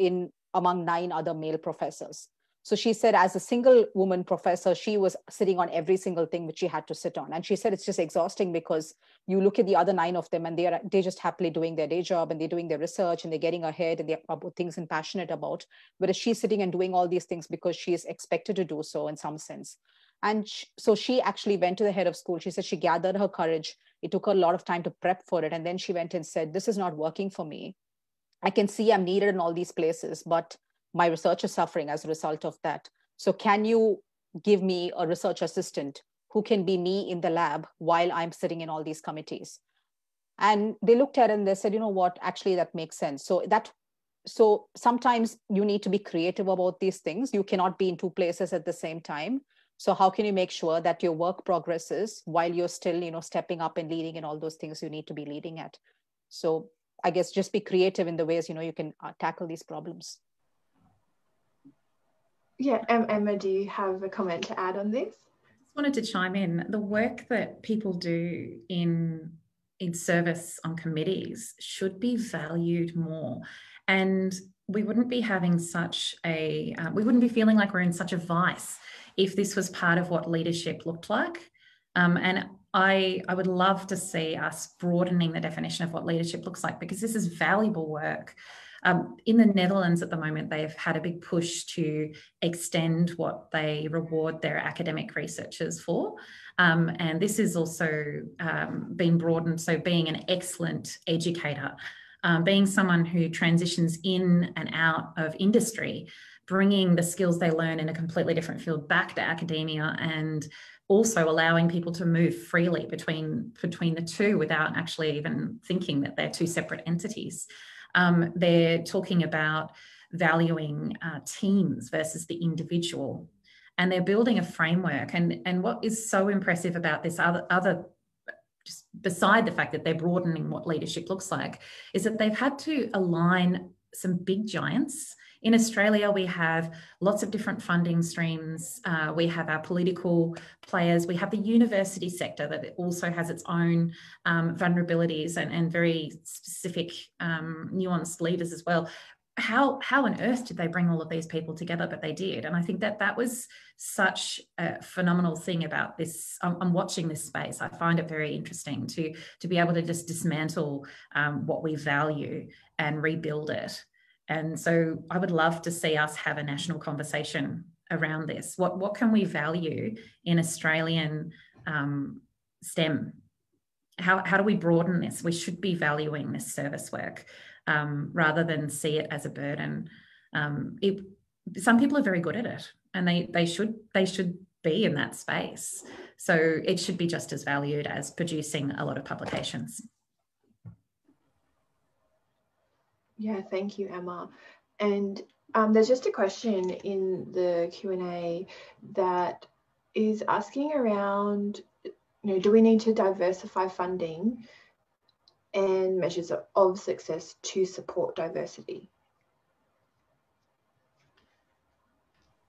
among 9 other male professors. So she said, as a single woman professor, she was sitting on every single thing which she had to sit on. And she said, it's just exhausting because you look at the other 9 of them and they're just happily doing their day job and they're doing their research and they're getting ahead and they're about things and passionate about. Whereas she's sitting and doing all these things because she is expected to do so in some sense. And so she actually went to the head of school. She said she gathered her courage. It took her a lot of time to prep for it. And then she went and said, this is not working for me. I can see I'm needed in all these places, but my research is suffering as a result of that. So can you give me a research assistant who can be me in the lab while I'm sitting in all these committees? And they looked at it and they said, you know what, actually that makes sense. So sometimes you need to be creative about these things. You cannot be in 2 places at the same time. So how can you make sure that your work progresses while you're still, stepping up and leading in all those things you need to be leading at? So I guess just be creative in the ways, you can tackle these problems. Yeah, Emma, do you have a comment to add on this? I just wanted to chime in. The work that people do in service on committees should be valued more. And we wouldn't be having we wouldn't be feeling like we're in such a vice if this was part of what leadership looked like. And I would love to see us broadening the definition of what leadership looks like, because this is valuable work. In the Netherlands at the moment, they've had a big push to extend what they reward their academic researchers for. And this is also been broadened. So being an excellent educator, being someone who transitions in and out of industry, bringing the skills they learn in a completely different field back to academia, and also allowing people to move freely between the two without actually even thinking that they're 2 separate entities. They're talking about valuing teams versus the individual, and they're building a framework. And what is so impressive about this other just beside the fact that they're broadening what leadership looks like, is that they've had to align some big giants. In Australia, we have lots of different funding streams. We have our political players. We have the university sector that also has its own vulnerabilities and very specific nuanced levers as well. How on earth did they bring all of these people together? But they did. And I think that was such a phenomenal thing about this. I'm watching this space. I find it very interesting to be able to just dismantle what we value and rebuild it. And so I would love to see us have a national conversation around this. What can we value in Australian STEM? How do we broaden this? We should be valuing this service work rather than see it as a burden. Some people are very good at it, and they should be in that space. So it should be just as valued as producing a lot of publications. Yeah, thank you, Emma. And there's just a question in the Q&A that is asking around, do we need to diversify funding and measures of success to support diversity?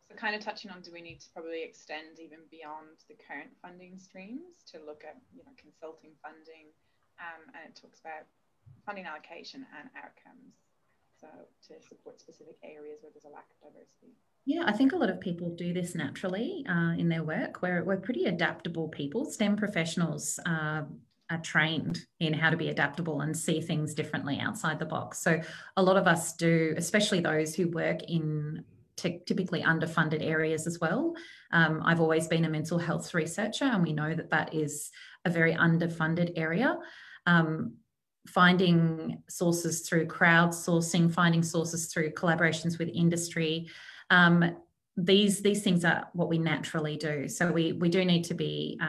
So kind of touching on, do we need to probably extend even beyond the current funding streams to look at, consulting funding, and it talks about funding allocation and outcomes. so to support specific areas where there's a lack of diversity? Yeah, I think a lot of people do this naturally in their work. We're pretty adaptable people. STEM professionals are trained in how to be adaptable and see things differently outside the box. So a lot of us do, especially those who work in typically underfunded areas as well. I've always been a mental health researcher, and we know that that is a very underfunded area. Finding sources through crowdsourcing, finding sources through collaborations with industry, these things are what we naturally do. So we do need to be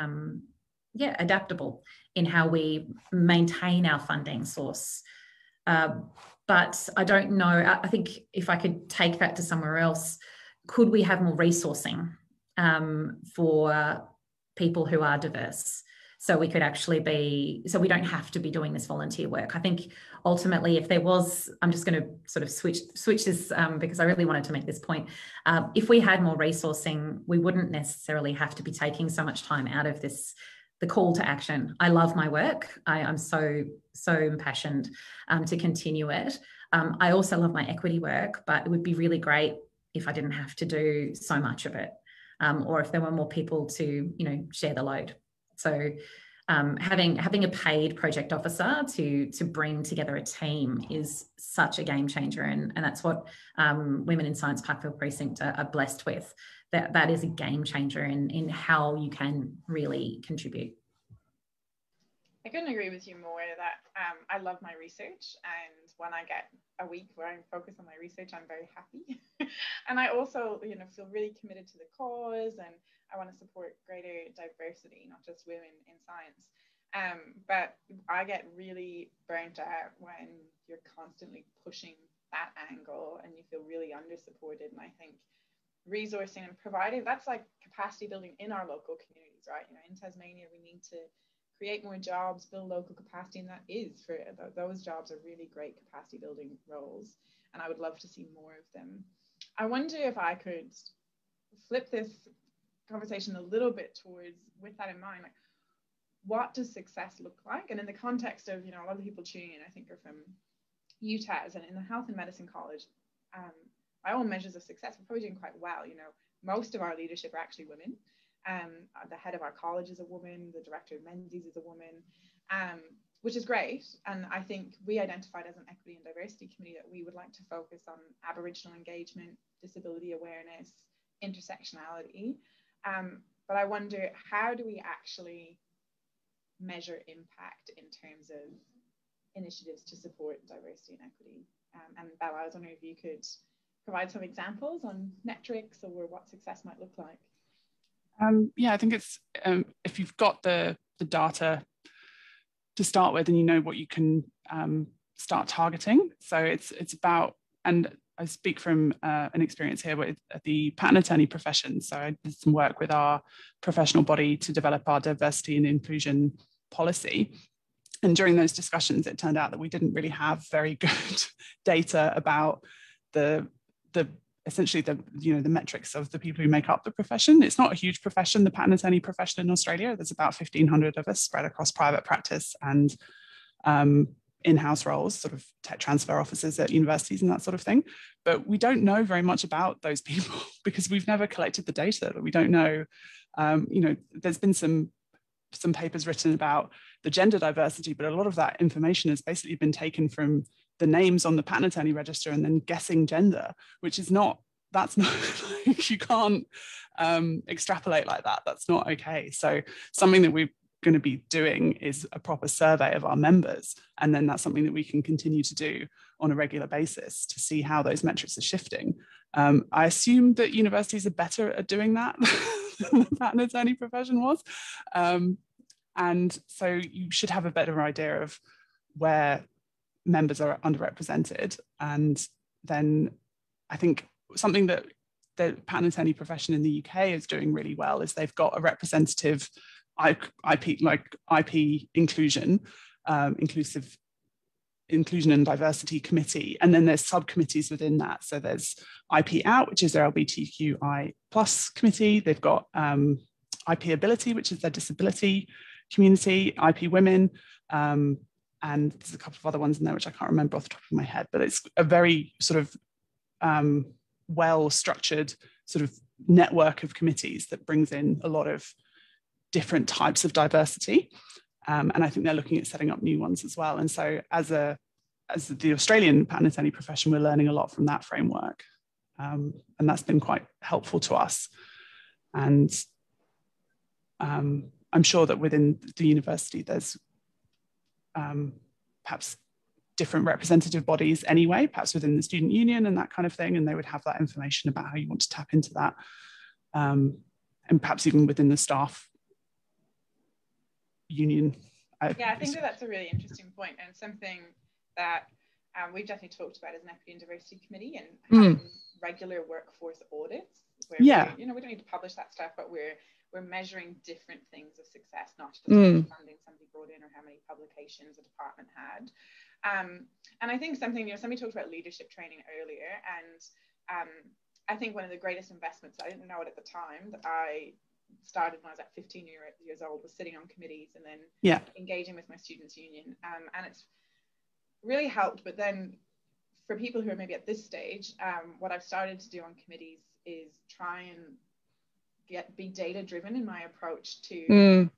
adaptable in how we maintain our funding source. But I don't know, I think if I could take that to somewhere else, could we have more resourcing for people who are diverse? So we could actually be, so we don't have to be doing this volunteer work. I think ultimately if there was, I'm just going to sort of switch this because I really wanted to make this point. If we had more resourcing, we wouldn't necessarily have to be taking so much time out of this, the call to action. I love my work. I'm so impassioned to continue it. I also love my equity work, but it would be really great if I didn't have to do so much of it, or if there were more people to, share the load. So having a paid project officer to bring together a team is such a game changer, and that's what women in Science Parkville Precinct are blessed with. That is a game changer in how you can really contribute. I couldn't agree with you more that I love my research, and when I get a week where I focus on my research, I'm very happy. And I also, feel really committed to the cause, and I want to support greater diversity, not just women in science. But I get really burnt out when you're constantly pushing that angle and you feel really under-supported. And I think resourcing and providing, that's like capacity building in our local communities, right? In Tasmania, we need to create more jobs, build local capacity, and that is for those jobs are really great capacity building roles, and I would love to see more of them. I wonder if I could flip this conversation a little bit towards, with that in mind, like, what does success look like? And in the context of, a lot of people tuning in, I think, are from UTAS, and in the Health and Medicine College, by all measures of success, we're probably doing quite well. Most of our leadership are actually women. The head of our college is a woman, the director of Menzies is a woman, which is great. And I think we identified as an equity and diversity committee that we would like to focus on Aboriginal engagement, disability awareness, intersectionality. But I wonder, how do we actually measure impact in terms of initiatives to support diversity and equity? And Bella, I was wondering if you could provide some examples on metrics or what success might look like. I think it's if you've got the data to start with, and you know what you can start targeting. So it's about, and I speak from an experience here with the patent attorney profession. So I did some work with our professional body to develop our diversity and inclusion policy. And during those discussions, it turned out that we didn't really have very good data about essentially the metrics of the people who make up the profession. It's not a huge profession, the patent attorney profession in Australia. There's about 1,500 of us spread across private practice and in-house roles, sort of tech transfer offices at universities and that sort of thing. But we don't know very much about those people because we've never collected the data. We don't know, there's been some papers written about the gender diversity, but a lot of that information has basically been taken from the names on the patent attorney register and then guessing gender, which is not, that's not, you can't extrapolate like that. That's not okay. So something that we're going to be doing is a proper survey of our members. And then that's something that we can continue to do on a regular basis to see how those metrics are shifting. I assume that universities are better at doing that than the patent attorney profession was. And so you should have a better idea of where members are underrepresented. And then I think something that the patent attorney profession in the UK is doing really well is they've got a representative IP inclusion, inclusion and diversity committee, and then there's subcommittees within that. So there's IP Out, which is their LGBTQI+ committee. They've got IP Ability, which is their disability community, IP Women, and there's a couple of other ones in there which I can't remember off the top of my head, but it's a very sort of well-structured sort of network of committees that brings in a lot of different types of diversity. And I think they're looking at setting up new ones as well. And so as the Australian patent attorney profession, we're learning a lot from that framework. And that's been quite helpful to us. And I'm sure that within the university, there's perhaps different representative bodies anyway, perhaps within the student union and that kind of thing, and they would have that information about how you want to tap into that. And perhaps even within the staff union. I think that's a really interesting point, and something that we've definitely talked about as an Equity and Diversity Committee, and having regular workforce audits where we don't need to publish that stuff, but we're measuring different things of success, not just how much funding somebody brought in or how many publications a department had. And I think somebody talked about leadership training earlier, and I think one of the greatest investments, I didn't know it at the time, that I started when I was at 15 years old, was sitting on committees and then engaging with my students' union. And it's really helped. But then for people who are maybe at this stage, what I've started to do on committees is try and be data driven in my approach to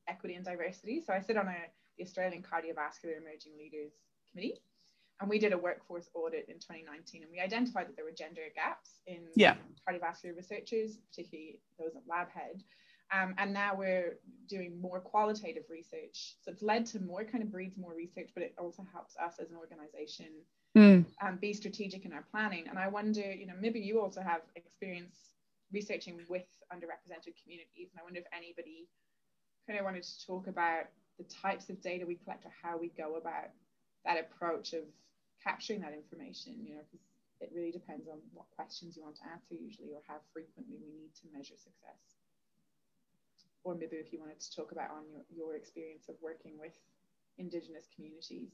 equity and diversity. So I sit on the Australian Cardiovascular Emerging Leaders Committee, and we did a workforce audit in 2019, and we identified that there were gender gaps in cardiovascular researchers, particularly those at lab head. And now we're doing more qualitative research. So it's led to breeds more research, but it also helps us as an organization be strategic in our planning. And I wonder, Mibu, you also have experience researching with underrepresented communities. And I wonder if anybody kind of wanted to talk about the types of data we collect or how we go about that approach of capturing that information, because it really depends on what questions you want to answer usually, or how frequently we need to measure success. Or maybe if you wanted to talk about on your experience of working with Indigenous communities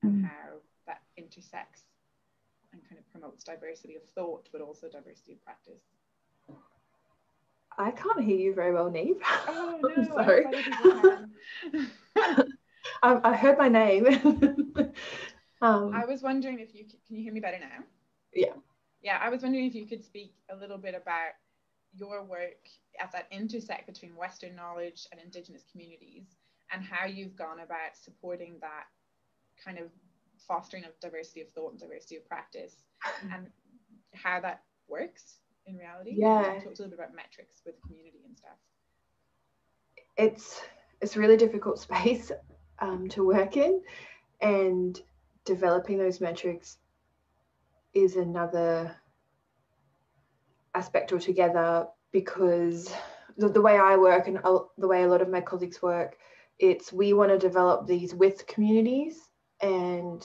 and how that intersects and kind of promotes diversity of thought, but also diversity of practice. I can't hear you very well, Niamh. Oh no, sorry. I heard my name. I was wondering if you can you hear me better now? Yeah, I was wondering if you could speak a little bit about your work at that intersect between Western knowledge and Indigenous communities, and how you've gone about supporting that kind of fostering of diversity of thought and diversity of practice, and how that works in reality. Talk a little bit about metrics with community and stuff. It's a really difficult space to work in, and developing those metrics is another aspect altogether, because the way I work and the way a lot of my colleagues work, we want to develop these with communities, and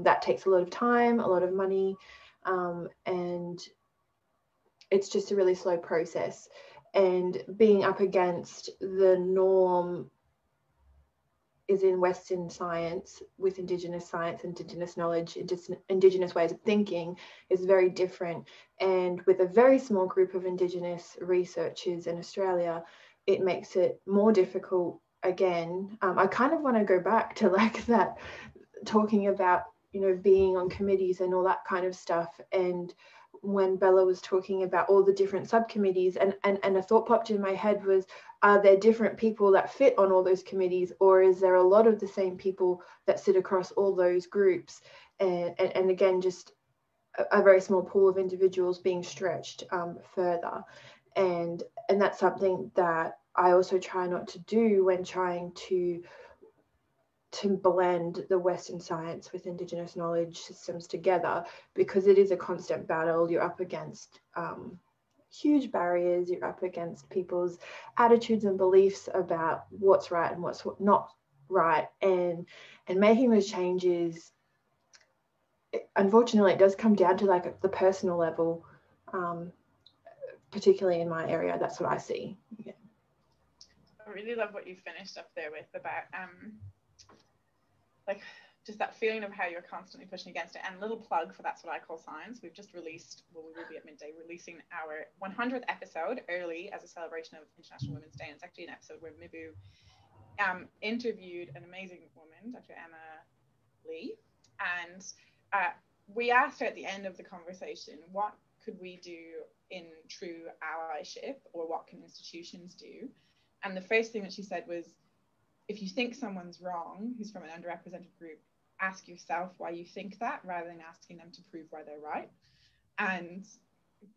that takes a lot of time, a lot of money, and it's just a really slow process. And being up against the norm is in Western science with Indigenous science, Indigenous knowledge, Indigenous ways of thinking is very different. And with a very small group of Indigenous researchers in Australia, it makes it more difficult again. I kind of want to go back to like that, talking about, being on committees and all that kind of stuff. And when Bella was talking about all the different subcommittees, and a thought popped in my head was, are there different people that fit on all those committees, or is there a lot of the same people that sit across all those groups? And again, just a very small pool of individuals being stretched further. And that's something that I also try not to do when trying to blend the Western science with Indigenous knowledge systems together, because it is a constant battle. You're up against huge barriers. You're up against people's attitudes and beliefs about what's right and what's not right, and making those changes. Unfortunately, it does come down to like the personal level, particularly in my area. That's what I see. Yeah. I really love what you finished up there with about like just that feeling of how you're constantly pushing against it. And a little plug for That's What I Call Science. We've just released, we will be at midday releasing our 100th episode early as a celebration of International Women's Day. And it's actually an episode where Mibu interviewed an amazing woman, Dr. Emma Lee, and we asked her at the end of the conversation, what could we do in true allyship, or what can institutions do? And the first thing that she said was, if you think someone's wrong, who's from an underrepresented group, ask yourself why you think that, rather than asking them to prove why they're right. And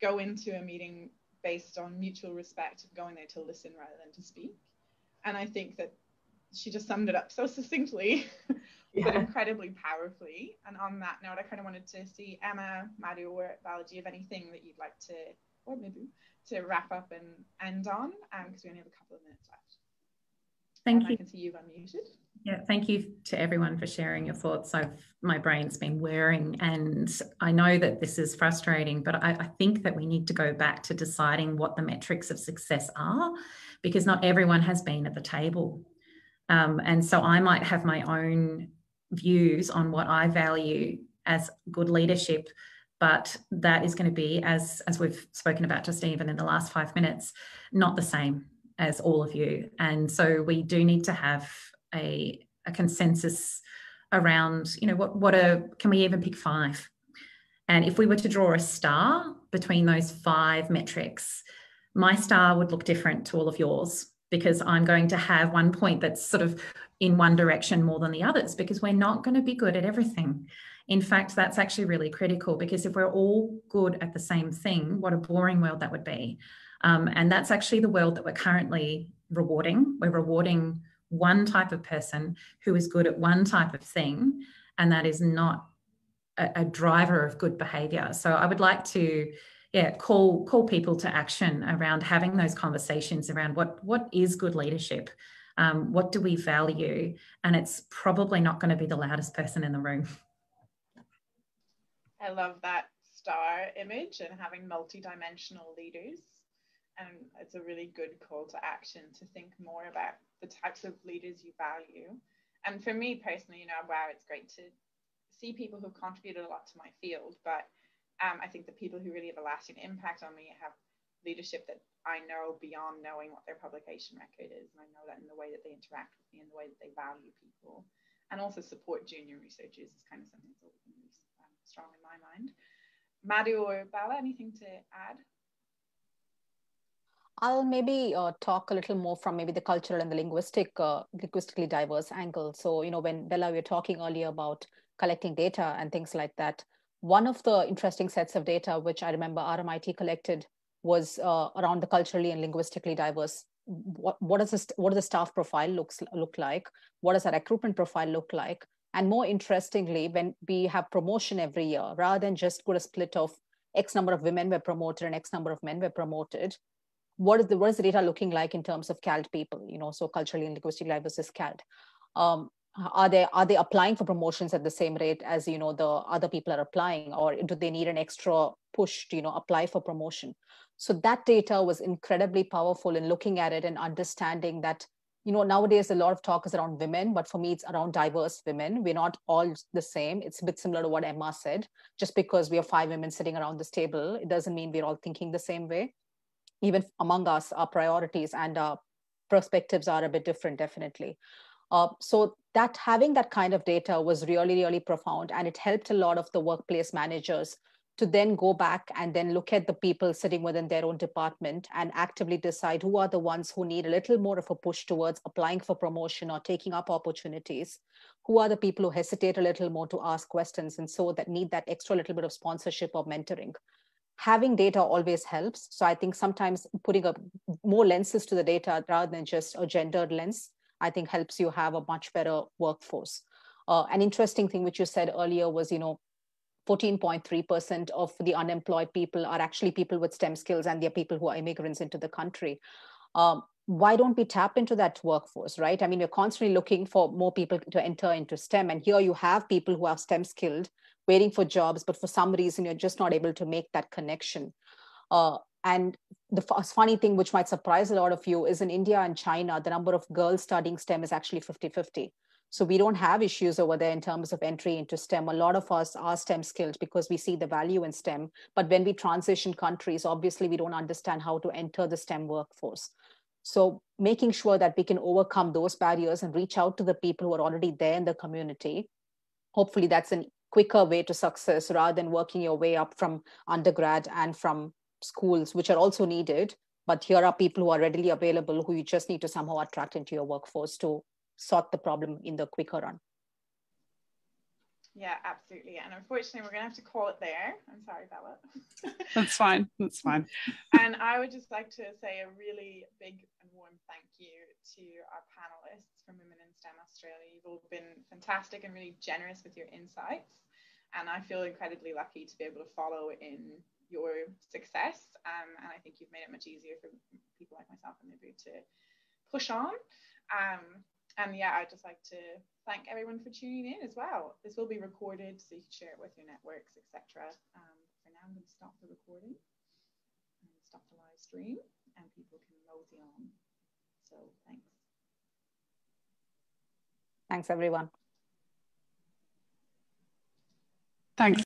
go into a meeting based on mutual respect, going there to listen rather than to speak. And I think that she just summed it up so succinctly, but incredibly powerfully. And on that note, I kind of wanted to see Emma, Madhu, or Bala, do you have anything that you'd like to, or Mibu, to wrap up and end on? Because we only have a couple of minutes left. Thank you. I can see you've unmuted. Yeah, thank you to everyone for sharing your thoughts. My brain's been whirring, and I know that this is frustrating, but I think that we need to go back to deciding what the metrics of success are, because not everyone has been at the table. And so I might have my own views on what I value as good leadership, but that is going to be, as we've spoken about just even in the last 5 minutes, not the same as all of you. And so we do need to have a consensus around, you know, can we even pick 5? And if we were to draw a star between those 5 metrics, my star would look different to all of yours, because I'm going to have one point that's sort of in one direction more than the others, because we're not going to be good at everything. In fact, that's actually really critical, because if we're all good at the same thing, what a boring world that would be. And that's actually the world that we're currently rewarding. We're rewarding one type of person who is good at one type of thing, and that is not a driver of good behaviour. So I would like to call people to action around having those conversations around what is good leadership, what do we value, and it's probably not going to be the loudest person in the room. I love that star image and having multi-dimensional leaders. And it's a really good call to action to think more about the types of leaders you value. And for me personally, you know, wow, it's great to see people who've contributed a lot to my field. But I think the people who really have a lasting impact on me have leadership that I know beyond knowing what their publication record is. And I know that in the way that they interact with me and the way that they value people, and also support junior researchers is kind of something that's always been really strong in my mind. Madhu or Bala, anything to add? I'll maybe talk a little more from maybe the cultural and the linguistically diverse angle. So, you know, when Bella, we were talking earlier about collecting data and things like that, one of the interesting sets of data, which I remember RMIT collected, was around the culturally and linguistically diverse. What does the staff profile look like? What does our recruitment profile look like? And more interestingly, when we have promotion every year, rather than just put a split of X number of women were promoted and X number of men were promoted, what is the data looking like in terms of CALD people, you know, so culturally and linguistically diverse is CALD. Are they applying for promotions at the same rate as, you know, the other people are applying, or do they need an extra push to, you know, apply for promotion? So that data was incredibly powerful in looking at it and understanding that, you know, nowadays a lot of talk is around women, but for me, it's around diverse women. We're not all the same. It's a bit similar to what Emma said. Just because we have 5 women sitting around this table, it doesn't mean we're all thinking the same way. Even among us, our priorities and our perspectives are a bit different, definitely. So that having that kind of data was really, really profound. And it helped a lot of the workplace managers to then go back and then look at the people sitting within their own department and actively decide who are the ones who need a little more of a push towards applying for promotion or taking up opportunities. Who are the people who hesitate a little more to ask questions, and so that need that extra little bit of sponsorship or mentoring. Having data always helps. So I think sometimes putting up more lenses to the data rather than just a gendered lens, I think helps you have a much better workforce. An interesting thing which you said earlier was, you know, 14.3% of the unemployed people are actually people with STEM skills, and they're people who are immigrants into the country. Why don't we tap into that workforce, right? I mean, we're constantly looking for more people to enter into STEM, and here you have people who are STEM skilled, waiting for jobs, but for some reason, you're just not able to make that connection. And the funny thing, which might surprise a lot of you, is in India and China, the number of girls studying STEM is actually 50-50. So we don't have issues over there in terms of entry into STEM. A lot of us are STEM skilled because we see the value in STEM. But when we transition countries, obviously we don't understand how to enter the STEM workforce. So making sure that we can overcome those barriers and reach out to the people who are already there in the community. Hopefully that's a quicker way to success rather than working your way up from undergrad and from schools, which are also needed. But here are people who are readily available who you just need to somehow attract into your workforce to sort the problem in the quicker run. Yeah, absolutely. And unfortunately, we're going to have to call it there. I'm sorry, Bella. That's fine. That's fine. And I would just like to say a really big and warm thank you to our panelists from Women in STEM Australia. You've all been fantastic and really generous with your insights. And I feel incredibly lucky to be able to follow in your success. And I think you've made it much easier for people like myself and Mibu to push on. And yeah, I'd just like to thank everyone for tuning in as well. This will be recorded, so you can share it with your networks, etc. For now, I'm going to stop the recording and stop the live stream, and people can mosey on. So thanks. Thanks, everyone.